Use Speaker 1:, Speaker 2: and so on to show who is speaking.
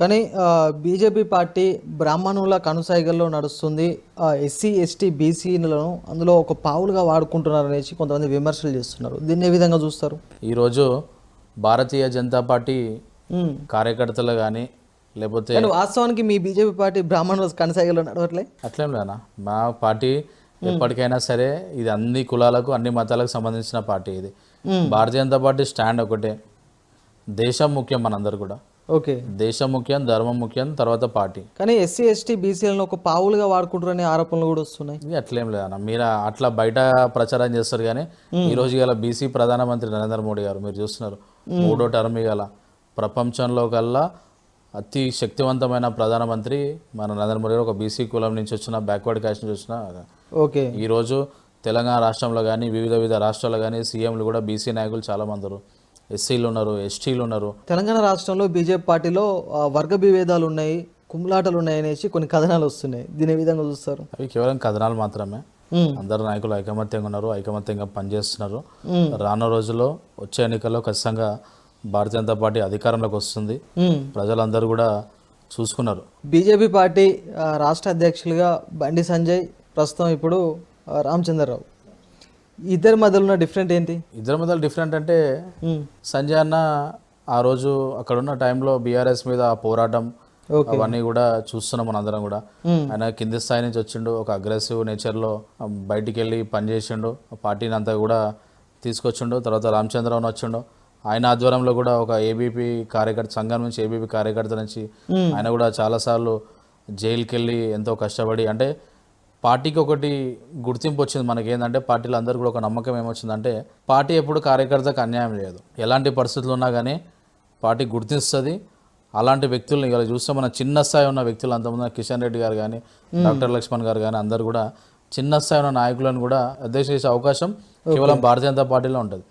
Speaker 1: కానీ BJP party బ్రాహ్మణుల కనుసైగల్లో నడుస్తుంది. ఎస్సీ ఎస్టీ బీసీలను అందులో ఒక పావులుగా వాడుకుంటున్నారు అనేసి కొంతమంది విమర్శలు చేస్తున్నారు. దీన్ని ఏ విధంగా చూస్తారు?
Speaker 2: ఈరోజు భారతీయ జనతా పార్టీ కార్యకర్తలు కానీ లేకపోతే
Speaker 1: వాస్తవానికి మీ బీజేపీ పార్టీ బ్రాహ్మణుల కనుసైగల్లో నడవట్లే?
Speaker 2: అట్లేం లేనా, మా పార్టీ ఎప్పటికైనా సరే ఇది అన్ని కులాలకు అన్ని మతాలకు సంబంధించిన పార్టీ. ఇది భారతీయ జనతా పార్టీ స్టాండ్ ఒకటే, దేశం ముఖ్యం మనందరు కూడా.
Speaker 1: ఓకే,
Speaker 2: దేశం ముఖ్యం, ధర్మం ముఖ్యం, తర్వాత పార్టీ.
Speaker 1: కానీ ఎస్సీ ఎస్టీ బీసీలను ఒక పావులుగా వాడుకుంటారనే ఆరోపణలు కూడా వస్తున్నాయి.
Speaker 2: ఇది అట్లేం లేదన్న, మీరు అట్లా బయట ప్రచారం చేస్తారు. కానీ ఈ రోజు గల బీసీ ప్రధానమంత్రి నరేంద్ర మోడీ గారు మీరు చూస్తున్నారు, 3వ టర్మ్ గల ప్రపంచంలో కల్లా అతి శక్తివంతమైన ప్రధానమంత్రి మన నరేంద్ర మోడీ గారు. ఒక బీసీ కులం నుంచి వచ్చిన, బ్యాక్వర్డ్ కాస్ట్ నుంచి వచ్చిన.
Speaker 1: ఓకే,
Speaker 2: ఈరోజు తెలంగాణ రాష్ట్రంలో కానీ వివిధ రాష్ట్రాల్లో కానీ సీఎంలు కూడా బీసీ నాయకులు చాలా మంది ఉన్నారు. ఎస్సీలు ఉన్నారు, ఎస్టీలు ఉన్నారు.
Speaker 1: తెలంగాణ రాష్ట్రంలో బీజేపీ పార్టీలో వర్గ విభేదాలు ఉన్నాయి, కుమ్లాటలు ఉన్నాయి అనేసి కొన్ని కథనాలు వస్తున్నాయి. దీని ఏ విధంగా చూస్తారు?
Speaker 2: అవి కేవలం కథనాలు మాత్రమే. అందరు నాయకులు ఐకమత్యంగా ఉన్నారు, ఐకమత్యంగా పనిచేస్తున్నారు. రానున్న రోజుల్లో వచ్చే ఎన్నికల్లో ఖచ్చితంగా భారతీయ జనతా పార్టీ అధికారంలోకి వస్తుంది. ప్రజలందరూ కూడా చూసుకున్నారు.
Speaker 1: బీజేపీ పార్టీ రాష్ట్ర అధ్యక్షులుగా బండి సంజయ్, ప్రస్తుతం ఇప్పుడు రామచంద్రరావు. ఇద్దరి మధ్యలో ఉన్న డిఫరెంట్ ఏంటి?
Speaker 2: ఇద్దరి మధ్యలో డిఫరెంట్ అంటే సంజయ్ అన్న ఆ రోజు అక్కడ ఉన్న టైంలో బీఆర్ఎస్ మీద ఆ పోరాటం అవన్నీ కూడా చూస్తున్నాం మనందరం కూడా. ఆయన కింది స్థాయి నుంచి వచ్చిండు, ఒక అగ్రెసివ్ నేచర్లో బయటికి వెళ్ళి పనిచేసిండు, పార్టీని అంతా కూడా తీసుకొచ్చిండు. తర్వాత రామచంద్రరావు వచ్చిండు, ఆయన ఆధ్వర్యంలో కూడా ఒక ఏబీపీ కార్యకర్త సంఘం నుంచి, ఏబీపీ కార్యకర్త నుంచి ఆయన కూడా చాలాసార్లు జైలుకి వెళ్ళి ఎంతో కష్టపడి, అంటే పార్టీకి ఒకటి గుర్తింపు వచ్చింది మనకి. ఏంటంటే పార్టీలో అందరూ కూడా ఒక నమ్మకం ఏమొచ్చిందంటే పార్టీ ఎప్పుడు కార్యకర్తకు అన్యాయం చేయదు, ఎలాంటి పరిస్థితులు ఉన్నా కానీ పార్టీ గుర్తిస్తుంది. అలాంటి వ్యక్తులను ఇలా చూస్తే మన చిన్న స్థాయి ఉన్న వ్యక్తులు అంతమంది, కిషన్ రెడ్డి గారు కానీ, డాక్టర్ లక్ష్మణ్ గారు కానీ, అందరూ కూడా చిన్న స్థాయి ఉన్న నాయకులను కూడా అధ్యక్ష చేసే అవకాశం కేవలం భారతీయ జనతా పార్టీలో ఉంటుంది.